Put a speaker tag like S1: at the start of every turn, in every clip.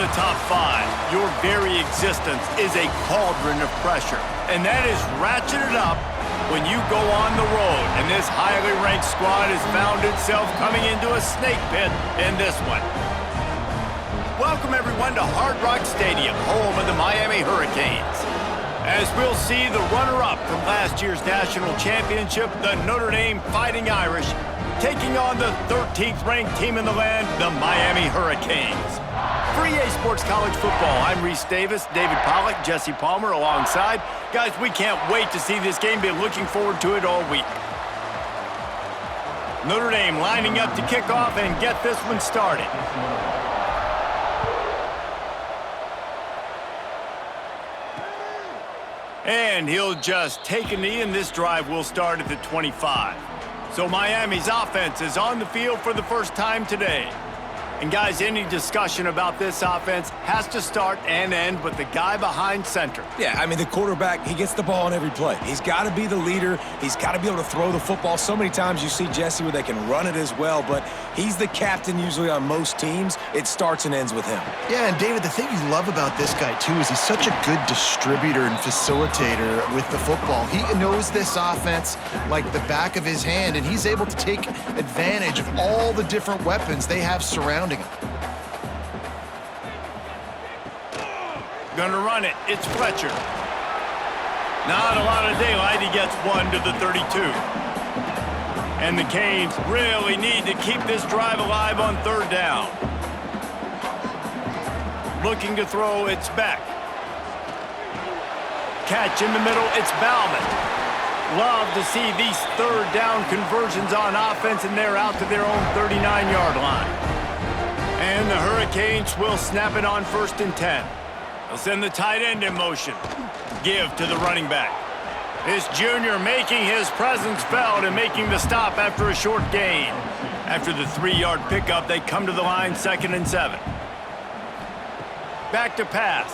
S1: the top 5, your very existence is a cauldron of pressure. And that is ratcheted up when you go on the road. And this highly ranked squad has found itself coming into a snake pit in this one. Welcome, everyone, to Hard Rock Stadium, home of the Miami Hurricanes. As we'll see the runner-up from last year's national championship, the Notre Dame Fighting Irish, taking on the 13th ranked team in the land, the Miami Hurricanes. For EA Sports College Football, I'm Reese Davis, David Pollack, Jesse Palmer alongside. Guys, we can't wait to see this game. Been looking forward to it all week. Notre Dame lining up to kick off and get this one started. And he'll just take a knee, and this drive will start at the 25. So Miami's offense is on the field for the first time today. And guys, any discussion about this offense has to start and end with the guy behind center.
S2: Yeah, I mean, the quarterback, he gets the ball on every play. He's got to be the leader. He's got to be able to throw the football. So many times you see Jesse where they can run it as well, but he's the captain usually on most teams. It starts and ends with him.
S3: Yeah, and David, the thing you love about this guy, too, is he's such a good distributor and facilitator with the football. He knows this offense like the back of his hand, and he's able to take advantage of all the different weapons they have surrounding him.
S1: Gonna run it. It's Fletcher. Not a lot of daylight. He gets one to the 32. And the Canes really need to keep this drive alive on third down. Looking to throw, it's Beck. Catch in the middle, it's Bauman. Love to see these third down conversions on offense, and they're out to their own 39-yard line. And the Hurricanes will snap it on 1st and 10. They'll send the tight end in motion. Give to the running back. This junior making his presence felt and making the stop after a short gain. After the 3-yard pickup, they come to the line 2nd and 7. Back to pass.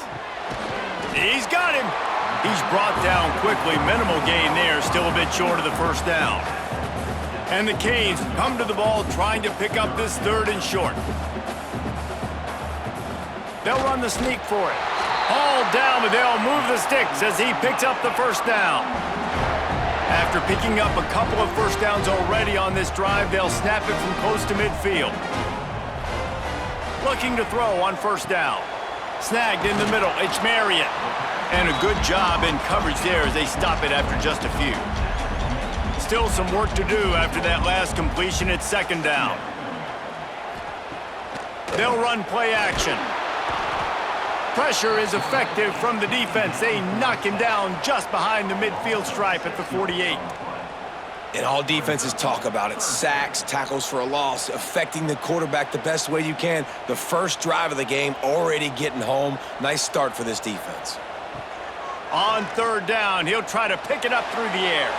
S1: He's got him. He's brought down quickly. Minimal gain there, still a bit short of the first down. And the Canes come to the ball trying to pick up this 3rd and short. They'll run the sneak for it. All down, but they'll move the sticks as he picks up the first down. After picking up a couple of first downs already on this drive, they'll snap it from close to midfield. Looking to throw on 1st down. Snagged in the middle, it's Marriott. And a good job in coverage there as they stop it after just a few. Still some work to do after that last completion at 2nd down. They'll run play action. Pressure is effective from the defense. They knock him down just behind the midfield stripe at the 48.
S2: And all defenses talk about it. Sacks, tackles for a loss, affecting the quarterback the best way you can. The first drive of the game already getting home. Nice start for this defense.
S1: On 3rd down, he'll try to pick it up through the air.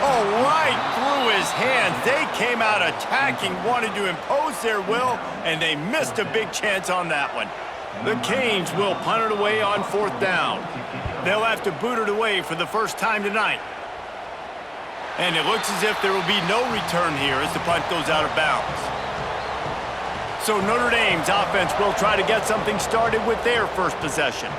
S1: Oh, right through his hands. They came out attacking, wanted to impose their will, and they missed a big chance on that one. The Canes will punt it away on 4th down. They'll have to boot it away for the first time tonight. And it looks as if there will be no return here as the punt goes out of bounds. So Notre Dame's offense will try to get something started with their first possession.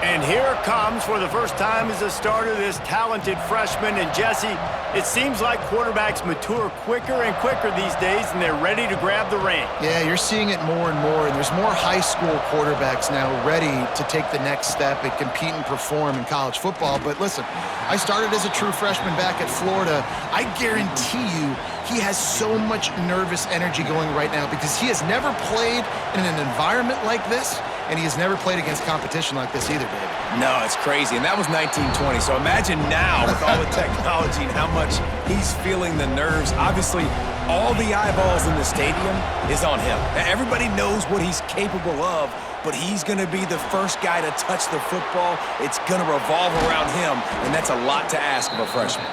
S1: And here comes, for the first time as a starter, this talented freshman. And Jesse, it seems like quarterbacks mature quicker and quicker these days, and they're ready to grab the reins.
S3: Yeah, you're seeing it more and more, and there's more high school quarterbacks now ready to take the next step and compete and perform in college football. But listen, I started as a true freshman back at Florida. I guarantee you he has so much nervous energy going right now because he has never played in an environment like this, and he has never played against competition like this either, David.
S2: No, it's crazy, and that was 1920. So imagine now with all the technology and how much he's feeling the nerves. Obviously, all the eyeballs in the stadium is on him. Everybody knows what he's capable of, but he's going to be the first guy to touch the football. It's going to revolve around him, and that's a lot to ask of a freshman.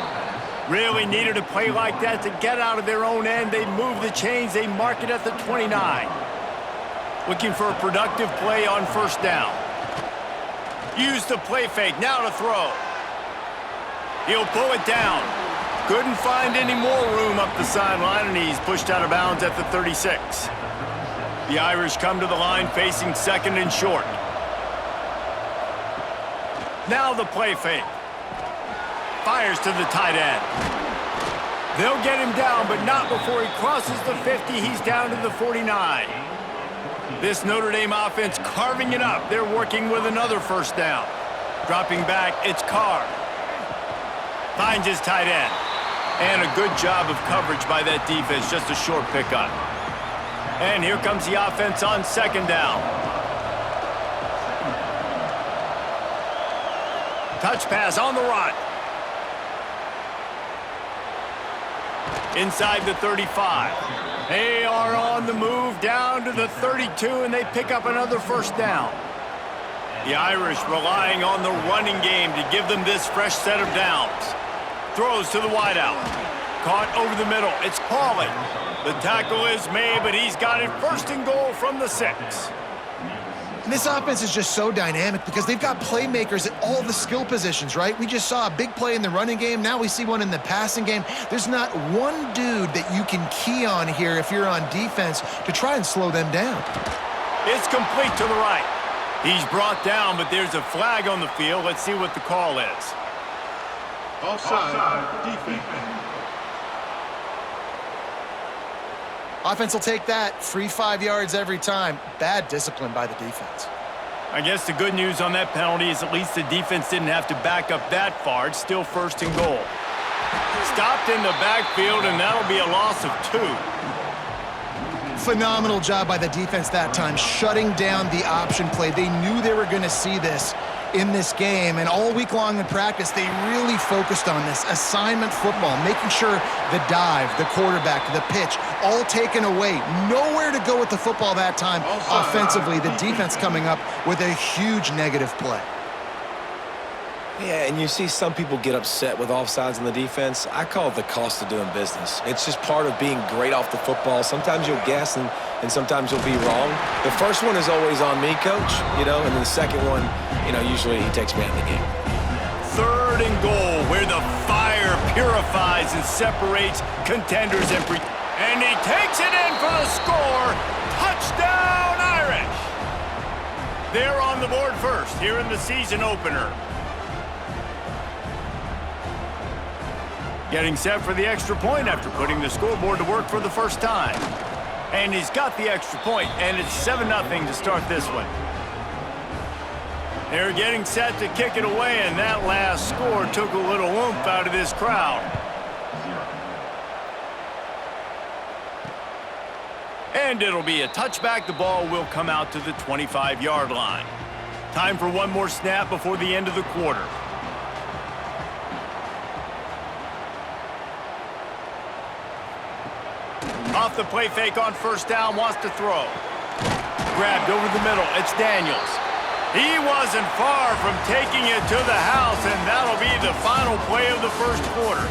S1: Really needed a play like that to get out of their own end. They move the chains. They mark it at the 29. Looking for a productive play on 1st down. Use the play fake. Now to throw. He'll pull it down. Couldn't find any more room up the sideline, and he's pushed out of bounds at the 36. The Irish come to the line facing second and short. Now the play fake. Fires to the tight end. They'll get him down, but not before he crosses the 50. He's down to the 49. This Notre Dame offense carving it up. They're working with another first down. Dropping back, it's Carr. Finds his tight end. And a good job of coverage by that defense, just a short pickup. And here comes the offense on second down. Touch pass on the run. Inside the 35. They are on the move down to the 32, and they pick up another first down. The Irish relying on the running game to give them this fresh set of downs. Throws to the wideout. Caught over the middle. It's Pauling. The tackle is made, but he's got it first and goal from the 6.
S3: And this offense is just so dynamic because they've got playmakers at all the skill positions, right? We just saw a big play in the running game. Now we see one in the passing game. There's not one dude that you can key on here if you're on defense to try and slow them down.
S1: It's complete to the right. He's brought down, but there's a flag on the field. Let's see what the call is.
S4: Offside, defense.
S3: Offense will take that. Free 5 yards every time. Bad discipline by the defense.
S1: I guess the good news on that penalty is at least the defense didn't have to back up that far. It's still first and goal. Stopped in the backfield, and that'll be a loss of 2.
S3: Phenomenal job by the defense that time, shutting down the option play. They knew they were going to see this in this game, and all week long in practice, they really focused on this assignment football, making sure the dive, the quarterback, the pitch, all taken away. Nowhere to go with the football that time offensively. The defense coming up with a huge negative play.
S2: Yeah, and you see some people get upset with offsides in the defense. I call it the cost of doing business. It's just part of being great off the football. Sometimes you'll guess and sometimes you'll be wrong. The first one is always on me, coach, and then the second one, usually he takes me out of the game.
S1: Third and goal, where the fire purifies and separates contenders and he takes it in for the score. Touchdown, Irish! They're on the board first here in the season opener. Getting set for the extra point after putting the scoreboard to work for the first time. And he's got the extra point, and it's 7-0 to start this one. They're getting set to kick it away, and that last score took a little oomph out of this crowd. And it'll be a touchback. The ball will come out to the 25-yard line. Time for one more snap before the end of the quarter. Off the play fake on first down, wants to throw. Grabbed over the middle, it's Daniels. He wasn't far from taking it to the house, and that'll be the final play of the first quarter.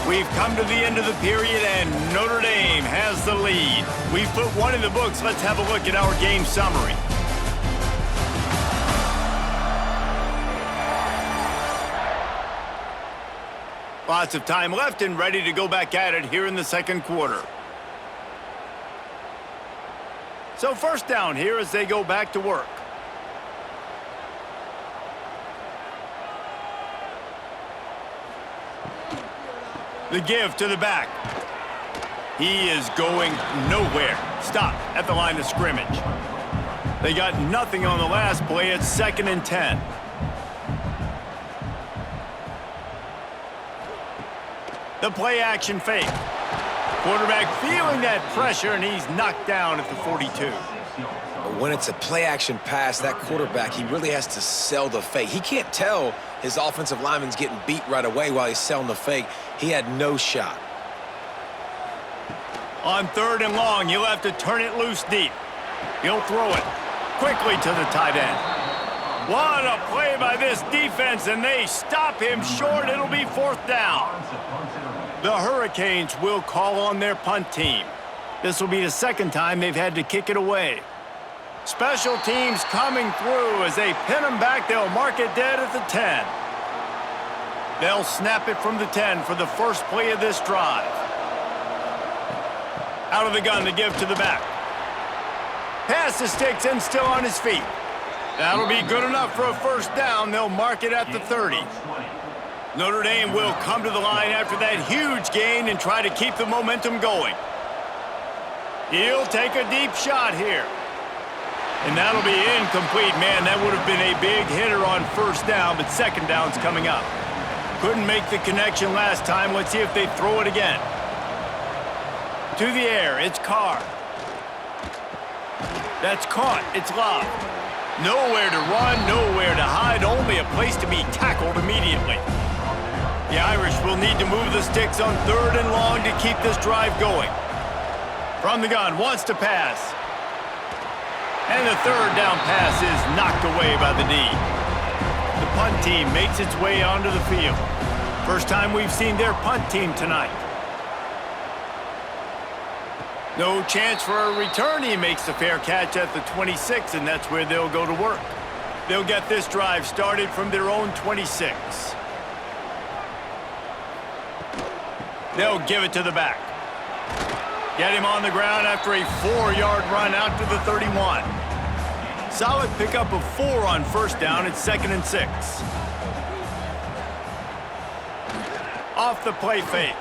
S1: We've come to the end of the period, and Notre Dame has the lead. We've put one in the books. Let's have a look at our game summary. Lots of time left and ready to go back at it here in the second quarter. So first down here as they go back to work. The give to the back. He is going nowhere. Stop at the line of scrimmage. They got nothing on the last play. It's 2nd and 10. The play action fake. Quarterback feeling that pressure, and he's knocked down at the 42.
S2: When it's a play-action pass, that quarterback, he really has to sell the fake. He can't tell his offensive lineman's getting beat right away while he's selling the fake. He had no shot.
S1: On 3rd and long, he'll have to turn it loose deep. He'll throw it quickly to the tight end. What a play by this defense, and they stop him short. It'll be 4th down. The Hurricanes will call on their punt team. This will be the second time they've had to kick it away. Special teams coming through as they pin them back. They'll mark it dead at the 10. They'll snap it from the 10 for the first play of this drive. Out of the gun to give to the back. Past the sticks and still on his feet. That'll be good enough for a first down. They'll mark it at the 30. Notre Dame will come to the line after that huge gain and try to keep the momentum going. He'll take a deep shot here. And that'll be incomplete. Man, that would have been a big hitter on first down, but second down's coming up. Couldn't make the connection last time. Let's see if they throw it again. To the air, it's Carr. That's caught. It's Love. Nowhere to run, nowhere to hide, only a place to be tackled immediately. The Irish will need to move the sticks on 3rd and long to keep this drive going. From the gun, wants to pass. And the 3rd down pass is knocked away by the D. The punt team makes its way onto the field. First time we've seen their punt team tonight. No chance for a return. He makes the fair catch at the 26, and that's where they'll go to work. They'll get this drive started from their own 26. They'll give it to the back. Get him on the ground after a 4-yard run out to the 31. Solid pickup of 4 on first down. It's 2nd and 6. Off the play fake.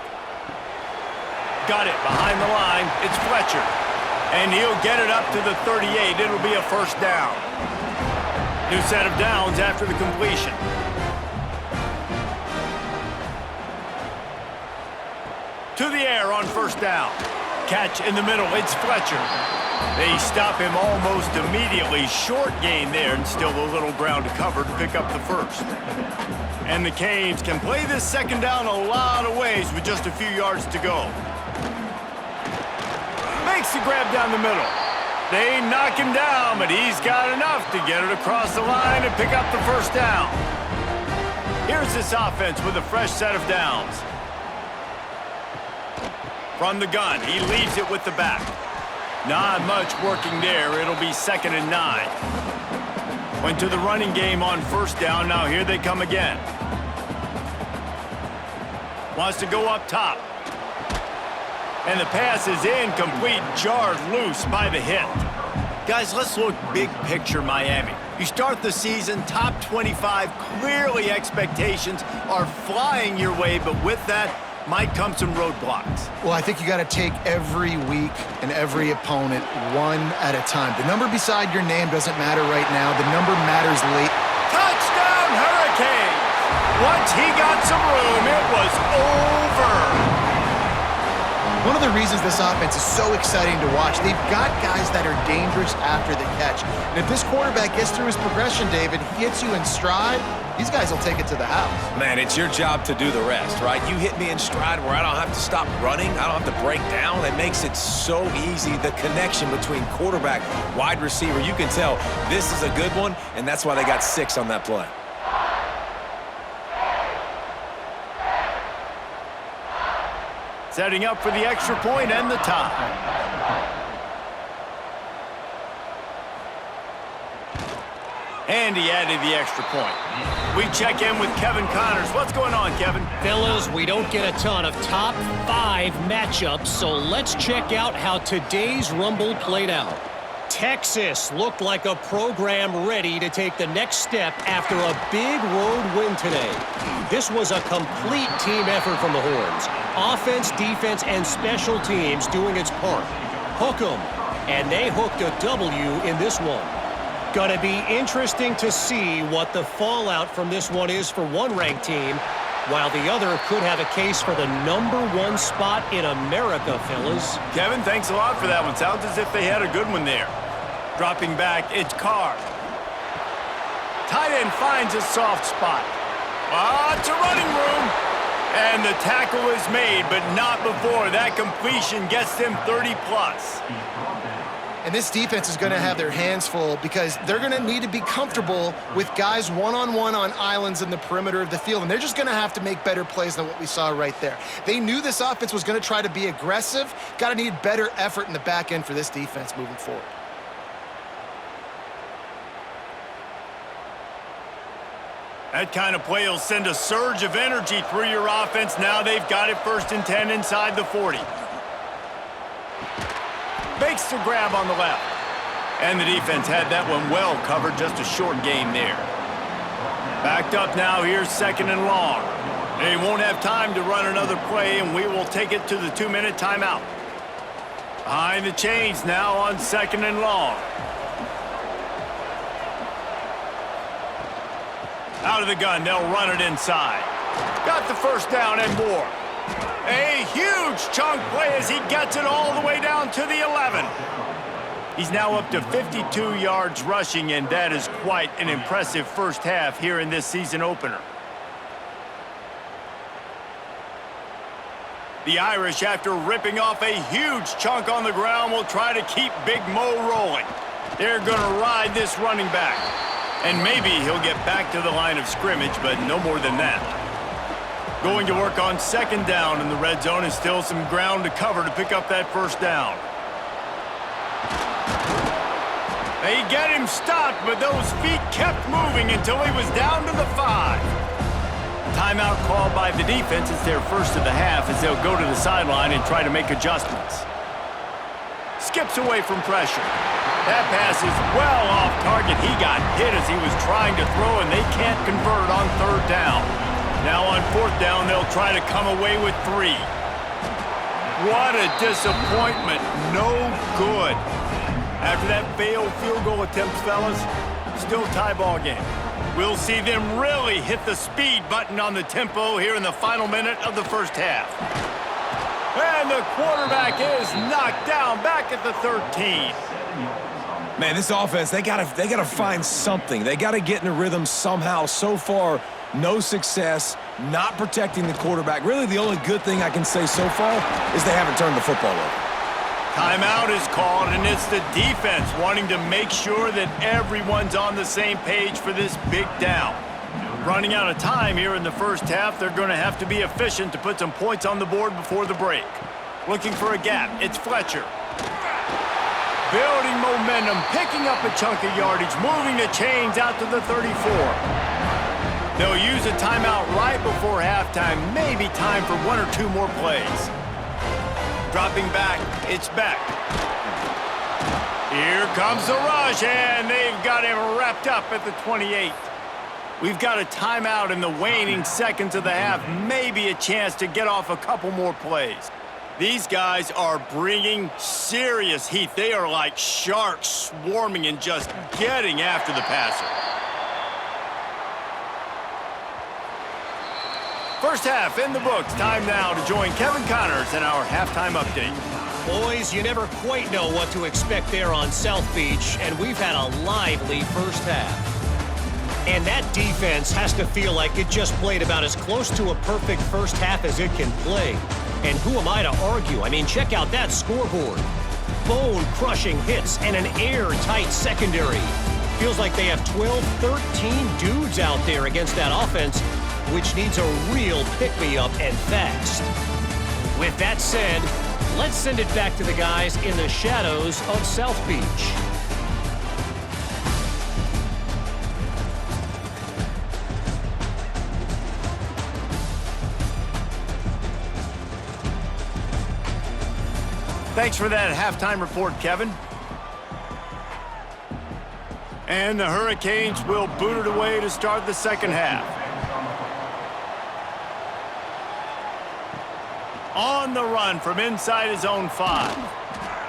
S1: Got it behind the line. It's Fletcher. And he'll get it up to the 38. It'll be a first down. New set of downs after the completion. To the air on first down. Catch in the middle. It's Fletcher. They stop him almost immediately. Short gain there, and still a little ground to cover to pick up the first. And the Canes can play this second down a lot of ways with just a few yards to go. Makes the grab down the middle. They knock him down, but he's got enough to get it across the line and pick up the first down. Here's this offense with a fresh set of downs. From the gun, he leaves it with the back. Not much working there. It'll be 2nd and 9. Went to the running game on first down. Now here they come again. Wants to go up top. And the pass is incomplete, jarred loose by the hit. Guys, let's look big picture Miami. You start the season top 25. Clearly expectations are flying your way, but with that might come some roadblocks.
S3: Well, I think you got to take every week and every opponent one at a time. The number beside your name doesn't matter right now. The number matters late.
S1: Touchdown, Hurricane! Once he got some room, it was over.
S3: One of the reasons this offense is so exciting to watch, they've got guys that are dangerous after the catch. And if this quarterback gets through his progression, David, he hits you in stride, these guys will take it to the house.
S2: Man, it's your job to do the rest, right? You hit me in stride where I don't have to stop running. I don't have to break down. It makes it so easy. The connection between quarterback, wide receiver, you can tell this is a good one, and that's why they got 6 on that play.
S1: Setting up for the extra point and the tie. And he added the extra point. We check in with Kevin Connors. What's going on, Kevin?
S4: Fellas, we don't get a ton of top 5 matchups, so let's check out how today's Rumble played out. Texas looked like a program ready to take the next step after a big road win today. This was a complete team effort from the Horns. Offense, defense, and special teams doing its part. Hook 'em, and they hooked a W in this one. Gonna be interesting to see what the fallout from this one is for one ranked team, while the other could have a case for the #1 spot in America, fellas.
S1: Kevin, thanks a lot for that one. Sounds as if they had a good one there. Dropping back, it's Carr. Tight end finds a soft spot. Lots of running room. And the tackle is made, but not before that completion gets them 30+.
S3: And this defense is going to have their hands full because they're going to need to be comfortable with guys one-on-one on islands in the perimeter of the field, and they're just going to have to make better plays than what we saw right there. They knew this offense was going to try to be aggressive. Got to need better effort in the back end for this defense moving forward.
S1: That kind of play will send a surge of energy through your offense. Now they've got it 1st and 10 inside the 40. Makes the grab on the left. And the defense had that one well covered, just a short gain there. Backed up now, here's 2nd and long. They won't have time to run another play, and we will take it to the 2-minute timeout. Behind the chains now on 2nd and long. Out of the gun, they'll run it inside. Got the first down and more. A huge chunk play as he gets it all the way down to the 11. He's now up to 52 yards rushing, and that is quite an impressive first half here in this season opener. The Irish, after ripping off a huge chunk on the ground, will try to keep Big Mo rolling. They're going to ride this running back. And maybe he'll get back to the line of scrimmage, but no more than that. Going to work on 2nd down in the red zone, and still some ground to cover to pick up that first down. They get him stopped, but those feet kept moving until he was down to the 5. Timeout called by the defense. It's their first of the half as they'll go to the sideline and try to make adjustments. Skips away from pressure. That pass is well off target. He got hit as he was trying to throw, and they can't convert on 3rd down. Now on 4th down, they'll try to come away with 3. What a disappointment. No good. After that failed field goal attempt, fellas, still tie ball game. We'll see them really hit the speed button on the tempo here in the final minute of the first half. And the quarterback is knocked down back at the 13.
S2: Man, this offense, they gotta find something. They gotta get in a rhythm somehow. So far, no success, not protecting the quarterback. Really, the only good thing I can say so far is they haven't turned the football over.
S1: Timeout is called, and it's the defense wanting to make sure that everyone's on the same page for this big down. Running out of time here in the first half, they're going to have to be efficient to put some points on the board before the break. Looking for a gap, it's Fletcher. Building momentum, picking up a chunk of yardage, moving the chains out to the 34. They'll use a timeout right before halftime, maybe time for 1 or 2 more plays. Dropping back, it's Beck. Here comes the rush, and they've got him wrapped up at the 28. We've got a timeout in the waning seconds of the half, maybe a chance to get off a couple more plays. These guys are bringing serious heat. They are like sharks swarming and just getting after the passer. First half in the books. Time now to join Kevin Connors in our halftime update.
S4: Boys, you never quite know what to expect there on South Beach, and we've had a lively first half. And that defense has to feel like it just played about as close to a perfect first half as it can play. And who am I to argue? I mean, check out that scoreboard. Bone-crushing hits and an airtight secondary. Feels like they have 12, 13 dudes out there against that offense, which needs a real pick-me-up and fast. With that said, let's send it back to the guys in the shadows of South Beach.
S1: Thanks for that halftime report, Kevin. And the Hurricanes will boot it away to start the second half. On the run from inside his own 5.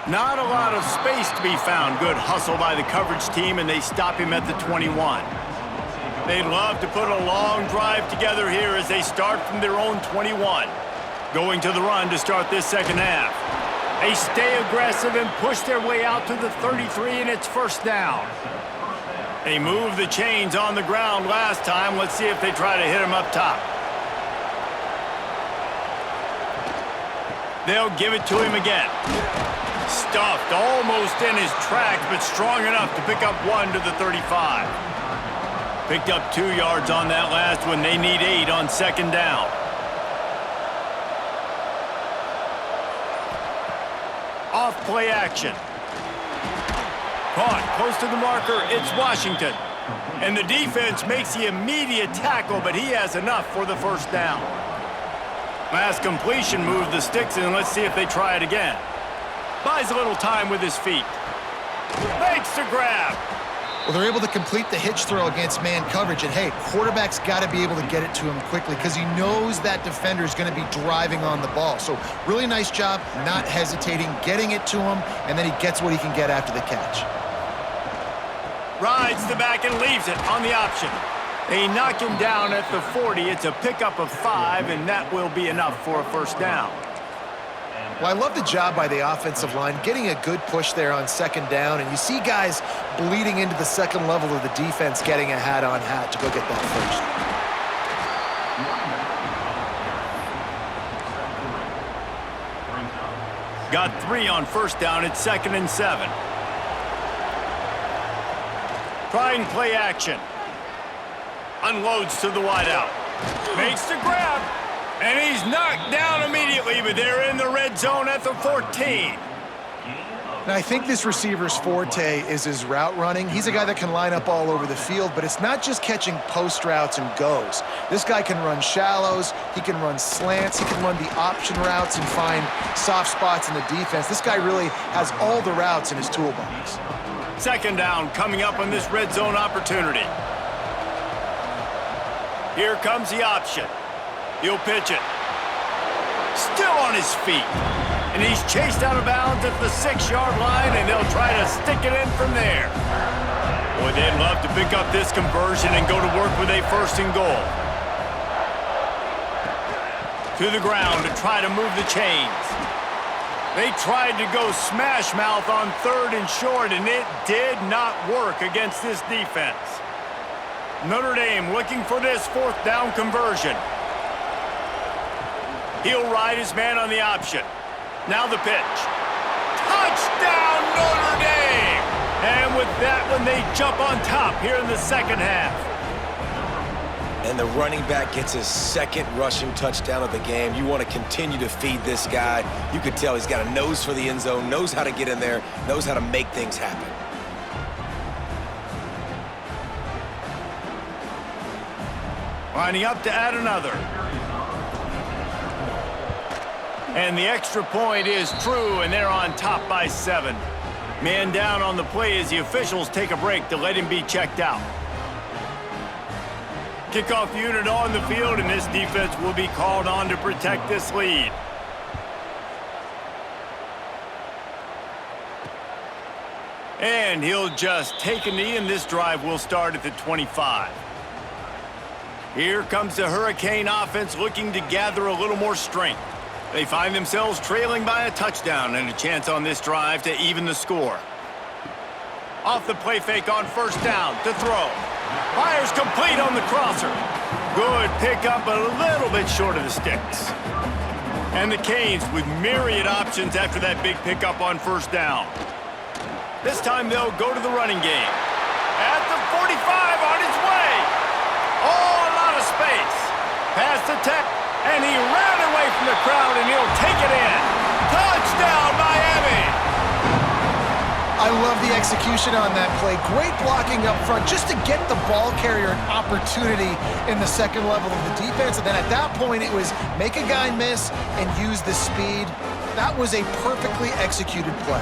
S1: Not a lot of space to be found. Good hustle by the coverage team, and they stop him at the 21. They'd love to put a long drive together here as they start from their own 21. Going to the run to start this second half. They stay aggressive and push their way out to the 33, and it's first down. They moved the chains on the ground last time. Let's see if they try to hit him up top. They'll give it to him again. Stuffed almost in his tracks, but strong enough to pick up 1 to the 35. Picked up 2 yards on that last one. They need 8 on second down. Off play action. Caught close to the marker. It's Washington. And the defense makes the immediate tackle, but he has enough for the first down. Last completion moved the sticks, and let's see if they try it again. Buys a little time with his feet. Makes the grab.
S3: Well, they're able to complete the hitch throw against man coverage, and hey, quarterback's got to be able to get it to him quickly because he knows that defender is going to be driving on the ball. So really nice job, not hesitating, getting it to him, and then he gets what he can get after the catch.
S1: Rides the back and leaves it on the option. They knock him down at the 40. It's a pickup of 5, and that will be enough for a first down.
S3: Well, I love the job by the offensive line, getting a good push there on second down, and you see guys bleeding into the second level of the defense getting a hat-on-hat to go get that first.
S1: Got 3 on first down. It's 2nd and 7. Trying play action. Unloads to the wideout. Makes the grab. And he's knocked down immediately, but they're in the red zone at the 14.
S3: Now, I think this receiver's forte is his route running. He's a guy that can line up all over the field, but it's not just catching post routes and goes. This guy can run shallows, he can run slants, he can run the option routes and find soft spots in the defense. This guy really has all the routes in his toolbox.
S1: 2nd down coming up on this red zone opportunity. Here comes the option. He'll pitch it. Still on his feet. And he's chased out of bounds at the 6-yard line, and they'll try to stick it in from there. Boy, they'd love to pick up this conversion and go to work with a 1st and goal. To the ground to try to move the chains. They tried to go smash mouth on 3rd and short, and it did not work against this defense. Notre Dame looking for this 4th down conversion. He'll ride his man on the option. Now the pitch. Touchdown, Notre Dame! And with that one, they jump on top here in the 2nd half.
S2: And the running back gets his 2nd rushing touchdown of the game. You want to continue to feed this guy. You could tell he's got a nose for the end zone, knows how to get in there, knows how to make things happen.
S1: Lining up to add another. And the extra point is true, and they're on top by 7. Man down on the play as the officials take a break to let him be checked out. Kickoff unit on the field, and this defense will be called on to protect this lead. And he'll just take a knee, and this drive will start at the 25. Here comes the Hurricane offense looking to gather a little more strength. They find themselves trailing by a touchdown and a chance on this drive to even the score. Off the play fake on 1st down to throw. Fires complete on the crosser. Good pickup, but a little bit short of the sticks. And the Canes with myriad options after that big pickup on 1st down. This time they'll go to the running game. At the 45 on his way. Oh, a lot of space. Pass the tech. And he ran away from the crowd, and he'll take it in. Touchdown, Miami!
S3: I love the execution on that play. Great blocking up front just to get the ball carrier an opportunity in the 2nd level of the defense. And then at that point, it was make a guy miss and use the speed. That was a perfectly executed play.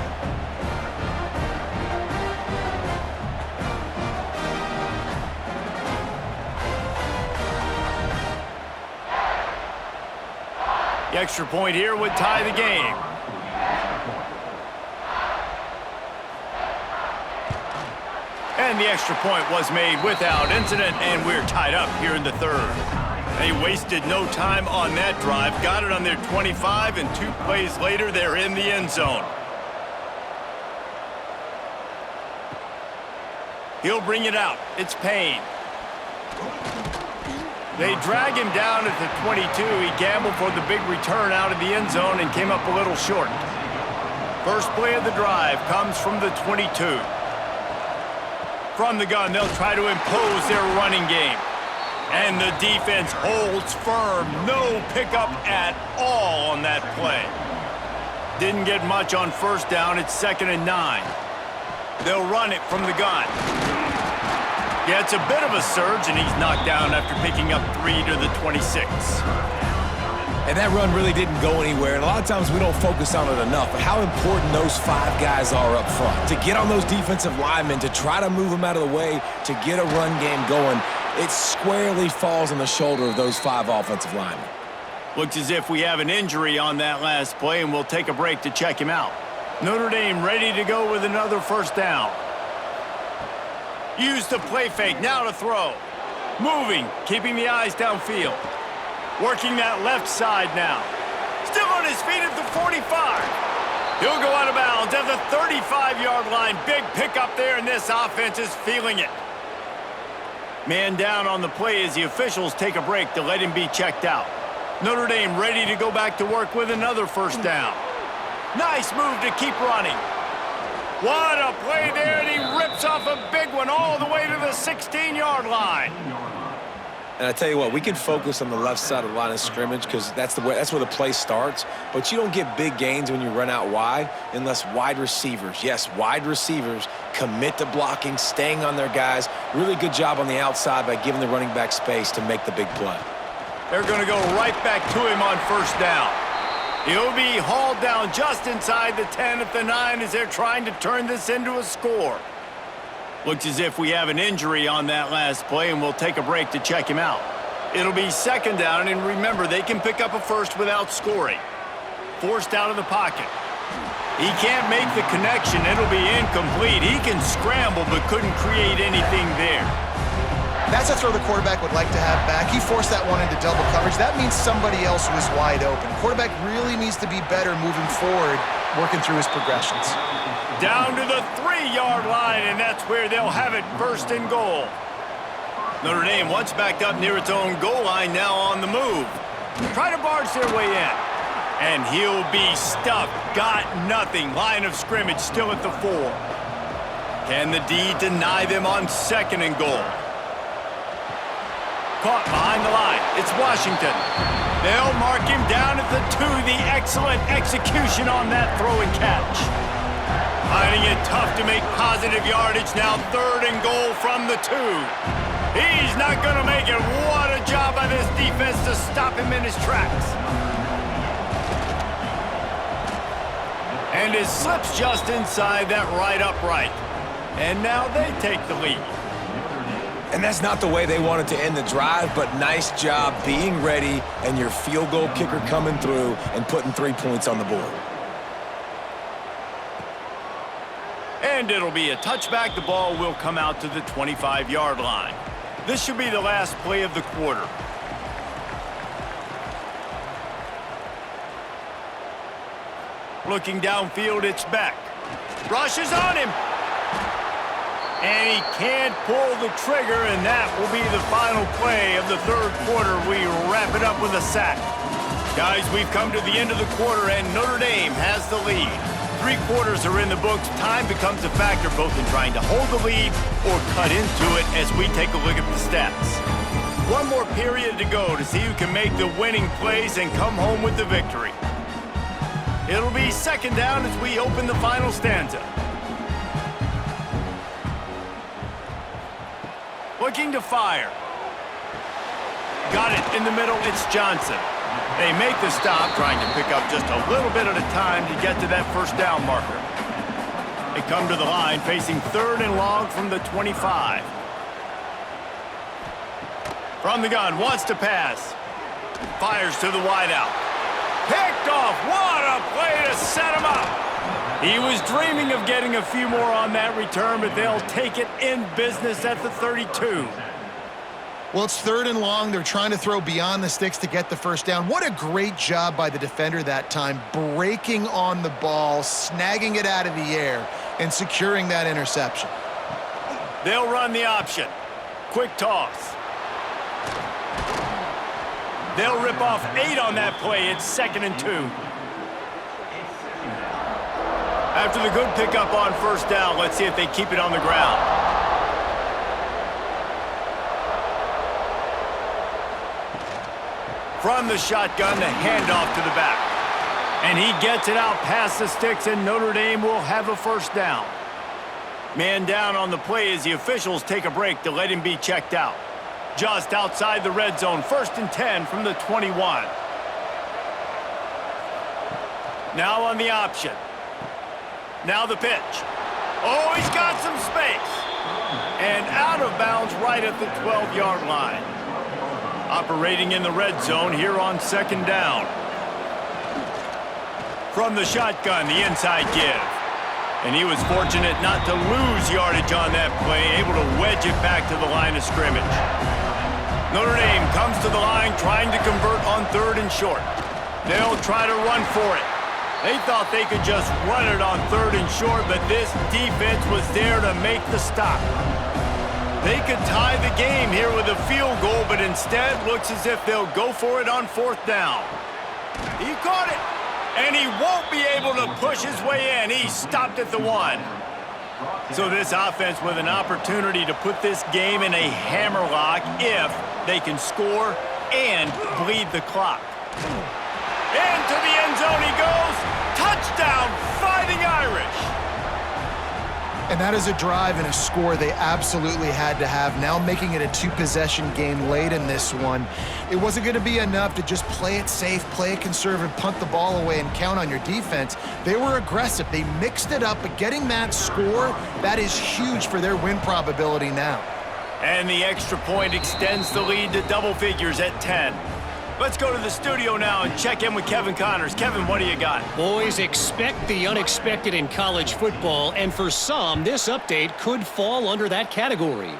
S1: The extra point here would tie the game. And the extra point was made without incident, and we're tied up here in the 3rd. They wasted no time on that drive, got it on their 25, and 2 plays later, they're in the end zone. He'll bring it out. It's Payne. They drag him down at the 22. He gambled for the big return out of the end zone and came up a little short. First play of the drive comes from the 22. From the gun, they'll try to impose their running game. And the defense holds firm. No pickup at all on that play. Didn't get much on 1st down. It's 2nd and 9. They'll run it from the gun. Yeah, it's a bit of a surge, and he's knocked down after picking up 3 to the 26.
S2: And that run really didn't go anywhere, and a lot of times we don't focus on it enough, but how important those 5 guys are up front. To get on those defensive linemen, to try to move them out of the way, to get a run game going, it squarely falls on the shoulder of those 5 offensive linemen.
S1: Looks as if we have an injury on that last play, and we'll take a break to check him out. Notre Dame ready to go with another first down. Use the play fake, now to throw. Moving, keeping the eyes downfield. Working that left side now. Still on his feet at the 45. He'll go out of bounds at the 35-yard line. Big pickup there, and this offense is feeling it. Man down on the play as the officials take a break to let him be checked out. Notre Dame ready to go back to work with another first down. Nice move to keep running. What a play there, and he rips off a big one all the way to the 16-yard line.
S2: And I tell you what, we can focus on the left side of the line of scrimmage because that's where the play starts. But you don't get big gains when you run out wide unless wide receivers, yes, wide receivers, commit to blocking, staying on their guys. Really good job on the outside by giving the running back space to make the big play.
S1: They're going to go right back to him on first down. He'll be hauled down just inside the 10 at the 9 as they're trying to turn this into a score. Looks as if we have an injury on that last play, and we'll take a break to check him out. It'll be second down, and remember, they can pick up a first without scoring. Forced out of the pocket. He can't make the connection. It'll be incomplete. He can scramble, but couldn't create anything there.
S3: That's a throw the quarterback would like to have back. He forced that one into double coverage. That means somebody else was wide open. Quarterback really needs to be better moving forward, working through his progressions.
S1: Down to the 3-yard line, and that's where they'll have it, first and goal. Notre Dame once backed up near its own goal line, now on the move. Try to barge their way in. And he'll be stuffed. Got nothing. Line of scrimmage still at the 4. Can the D deny them on second and goal? Caught behind the line. It's Washington. They'll mark him down at the 2. The excellent execution on that throw and catch. Finding it tough to make positive yardage. Now third and goal from the 2. He's not going to make it. What a job by this defense to stop him in his tracks. And it slips just inside that right upright. And now they take the lead.
S2: And that's not the way they wanted to end the drive, but nice job being ready and your field goal kicker coming through and putting 3 points on the board.
S1: And it'll be a touchback. The ball will come out to the 25-yard line. This should be the last play of the quarter. Looking downfield, it's Beck. Rushes on him. And he can't pull the trigger, and that will be the final play of the third quarter. We wrap it up with a sack. Guys, we've come to the end of the quarter, and Notre Dame has the lead. 3 quarters are in the books. Time becomes a factor both in trying to hold the lead or cut into it as we take a look at the stats. One more period to go to see who can make the winning plays and come home with the victory. It'll be second down as we open the final stanza. Looking to fire. Got it in the middle. It's Johnson. They make the stop, trying to pick up just a little bit at a time to get to that first down marker. They come to the line facing third and long from the 25. From the gun, wants to pass. Fires to the wideout. Picked off. What a play to set him up. He was dreaming of getting a few more on that return, but they'll take it in business at the 32.
S3: Well, it's third and long. They're trying to throw beyond the sticks to get the first down. What a great job by the defender that time, breaking on the ball, snagging it out of the air, and securing that interception.
S1: They'll run the option. Quick toss. They'll rip off 8 on that play. It's second and 2. After the good pickup on first down, let's see if they keep it on the ground. From the shotgun, the handoff to the back. And he gets it out past the sticks, and Notre Dame will have a first down. Man down on the play as the officials take a break to let him be checked out. Just outside the red zone, first and 10 from the 21. Now on the option. Now the pitch. Oh, he's got some space. And out of bounds right at the 12-yard line. Operating in the red zone here on second down. From the shotgun, the inside give. And he was fortunate not to lose yardage on that play, able to wedge it back to the line of scrimmage. Notre Dame comes to the line trying to convert on 3rd and short. They'll try to run for it. They thought they could just run it on 3rd and short, but this defense was there to make the stop. They could tie the game here with a field goal, but instead looks as if they'll go for it on 4th down. He caught it, and he won't be able to push his way in. He stopped at the 1. So this offense with an opportunity to put this game in a hammerlock if they can score and bleed the clock. Into the end zone he goes. Touchdown, Fighting Irish.
S3: And that is a drive and a score they absolutely had to have, now making it a 2-possession game late in this one. It wasn't going to be enough to just play it safe, play it conservative, punt the ball away, and count on your defense. They were aggressive. They mixed it up, but getting that score, that is huge for their win probability now.
S1: And the extra point extends the lead to double figures at 10. Let's go to the studio now and check in with Kevin Connors. Kevin, what do you got?
S4: Boys, expect the unexpected in college football, and for some, this update could fall under that category.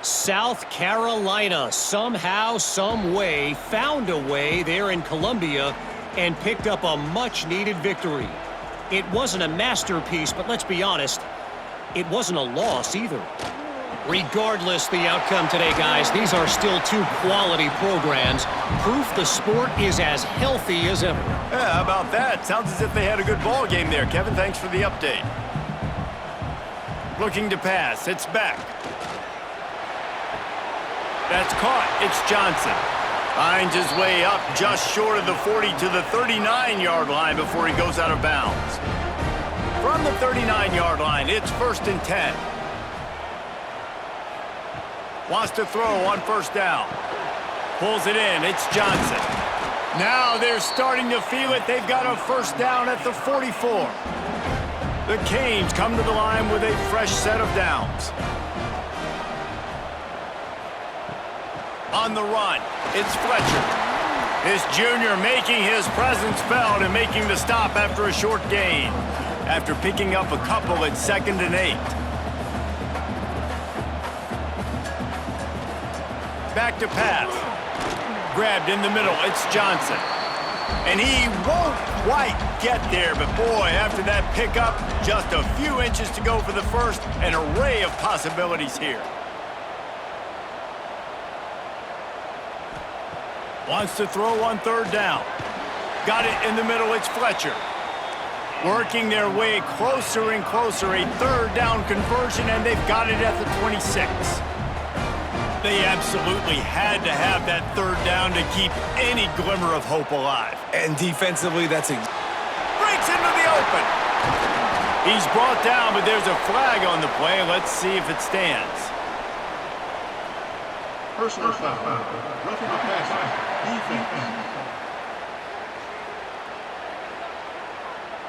S4: South Carolina somehow, some way, found a way there in Columbia and picked up a much-needed victory. It wasn't a masterpiece, but let's be honest, it wasn't a loss either. Regardless the outcome today, guys, these are still 2 quality programs. Proof the sport is as healthy as ever.
S1: Yeah, how about that? Sounds as if they had a good ball game there. Kevin, thanks for the update. Looking to pass. It's back. That's caught. It's Johnson. Finds his way up just short of the 40 to the 39-yard line before he goes out of bounds. From the 39-yard line, it's 1st and 10. Wants to throw on 1st down. Pulls it in. It's Johnson. Now they're starting to feel it. They've got a 1st down at the 44. The Canes come to the line with a fresh set of downs. On the run, it's Fletcher. This junior making his presence felt and making the stop after a short gain. After picking up a couple at 2nd and 8. Back to pass. Grabbed in the middle. It's Johnson. And he won't quite get there, but boy, after that pickup, just a few inches to go for the first. An array of possibilities here. Wants to throw on 3rd down. Got it in the middle. It's Fletcher. Working their way closer and closer. A 3rd down conversion, and they've got it at the 26. They absolutely had to have that 3rd down to keep any glimmer of hope alive.
S2: And defensively, that's
S1: breaks into the open. He's brought down, but there's a flag on the play. Let's see if it stands.
S5: Personal foul. Roughing the passer. Defense.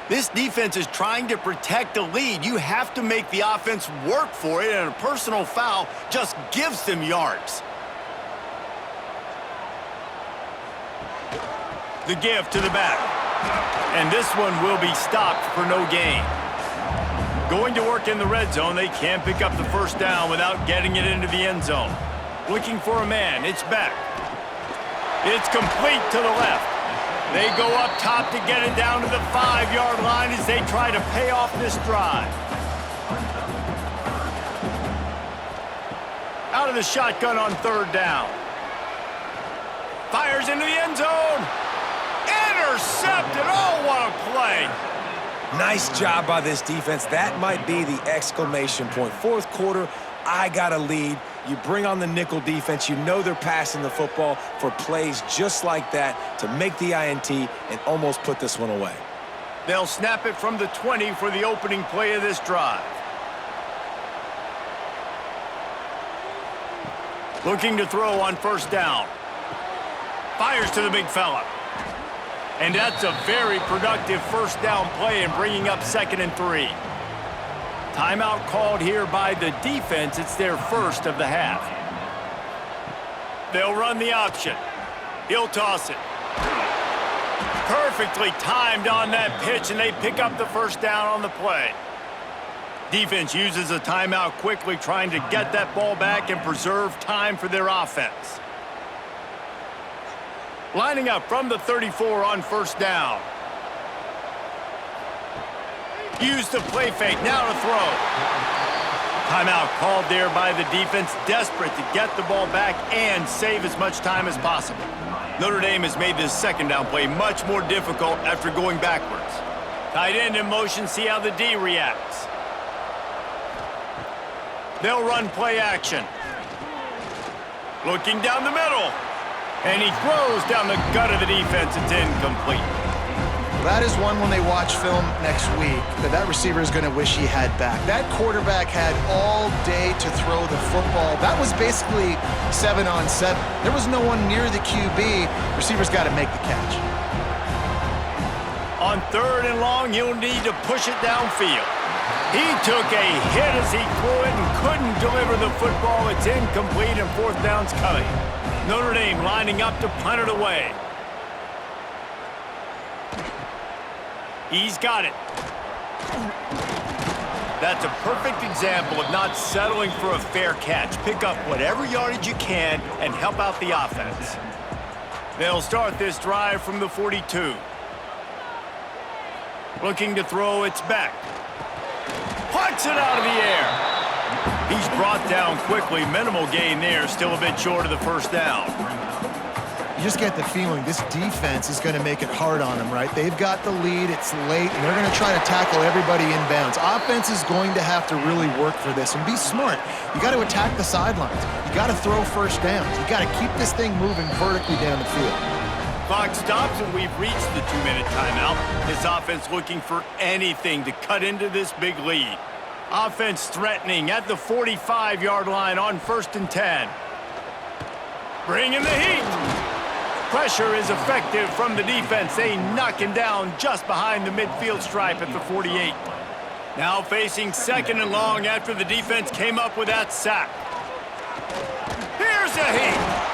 S1: This defense is trying to protect the lead. You have to make the offense work for it, and a personal foul just gives them yards. The give to the back. And this one will be stopped for no gain. Going to work in the red zone, they can pick up the 1st down without getting it into the end zone. Looking for a man, it's back. It's complete to the left. They go up top to get it down to the 5-yard line as they try to pay off this drive. Out of the shotgun on 3rd down. Fires into the end zone. Intercepted. Oh, what a play.
S2: nice job by this defense. That might be the exclamation point. 4th quarter, I got a lead. You bring on the nickel defense. You know they're passing the football for plays just like that to make the INT and almost put this one away.
S1: They'll snap it from the 20 for the opening play of this drive. Looking to throw on 1st down. Fires to the big fella. And that's a very productive first down play in bringing up 2nd and 3. Timeout called here by the defense. It's their first of the half. They'll run the option. He'll toss it. Perfectly timed on that pitch, and they pick up the first down on the play. Defense uses a timeout quickly, trying to get that ball back and preserve time for their offense. Lining up from the 34 on first down. Use the play fake, now to throw. Timeout called there by the defense, desperate to get the ball back and save as much time as possible. Notre Dame has made this second down play much more difficult after going backwards. Tight end in motion, see how the D reacts. They'll run play action. Looking down the middle. And he throws down the gut of the defense. It's incomplete.
S3: That is one when they watch film next week that receiver is going to wish he had back. That quarterback had all day to throw the football. That was basically 7-on-7. There was no one near the QB. Receiver's got to make the catch.
S1: On 3rd and long, he'll need to push it downfield. He took a hit as he threw it and couldn't deliver the football. It's incomplete and 4th down's coming. Notre Dame lining up to punt it away. He's got it. That's a perfect example of not settling for a fair catch. Pick up whatever yardage you can and help out the offense. They'll start this drive from the 42. Looking to throw, it's back. Punts it out of the air. He's brought down quickly. Minimal gain there. Still a bit short of the first down.
S3: You just get the feeling this defense is going to make it hard on them, right? They've got the lead, it's late, and they're going to try to tackle everybody inbounds. Offense is going to have to really work for this and be smart. You got to attack the sidelines. You got to throw first downs. You got to keep this thing moving vertically down the field.
S1: Clock stops and we've reached the 2-minute timeout. This offense looking for anything to cut into this big lead. Offense threatening at the 45-yard line on 1st and 10. Bringing the heat. Pressure is effective from the defense. They knock him down just behind the midfield stripe at the 48. Now facing 2nd and long after the defense came up with that sack. Here's a heat.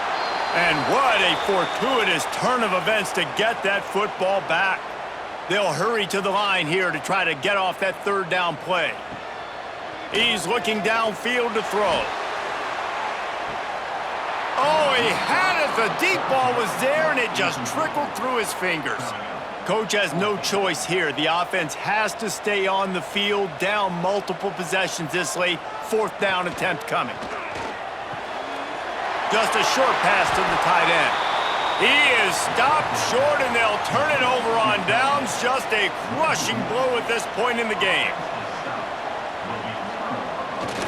S1: And what a fortuitous turn of events to get that football back. They'll hurry to the line here to try to get off that 3rd down play. He's looking downfield to throw. Oh, he had it. The deep ball was there, and it just trickled through his fingers. Coach has no choice here. The offense has to stay on the field, down multiple possessions this late. 4th down attempt coming. Just a short pass to the tight end. He is stopped short, and they'll turn it over on downs. Just a crushing blow at this point in the game.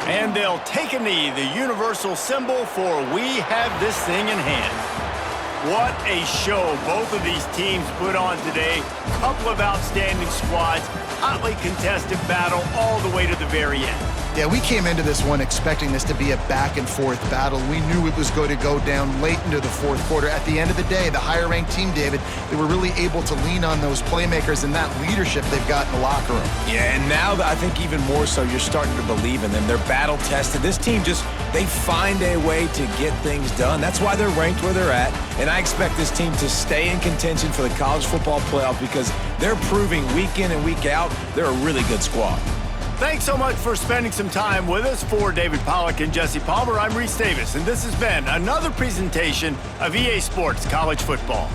S1: And they'll take a knee, the universal symbol for we have this thing in hand. What a show both of these teams put on today. Couple of outstanding squads, hotly contested battle all the way to the very end.
S3: Yeah, we came into this one expecting this to be a back-and-forth battle. We knew it was going to go down late into the 4th quarter. At the end of the day, the higher-ranked team, David, they were really able to lean on those playmakers and that leadership they've got in the locker room.
S2: Yeah, and now I think even more so, you're starting to believe in them. They're battle-tested. This team they find a way to get things done. That's why they're ranked where they're at. And I expect this team to stay in contention for the college football playoff because they're proving week in and week out they're a really good squad.
S1: Thanks so much for spending some time with us. For David Pollack and Jesse Palmer, I'm Reese Davis, and this has been another presentation of EA Sports College Football.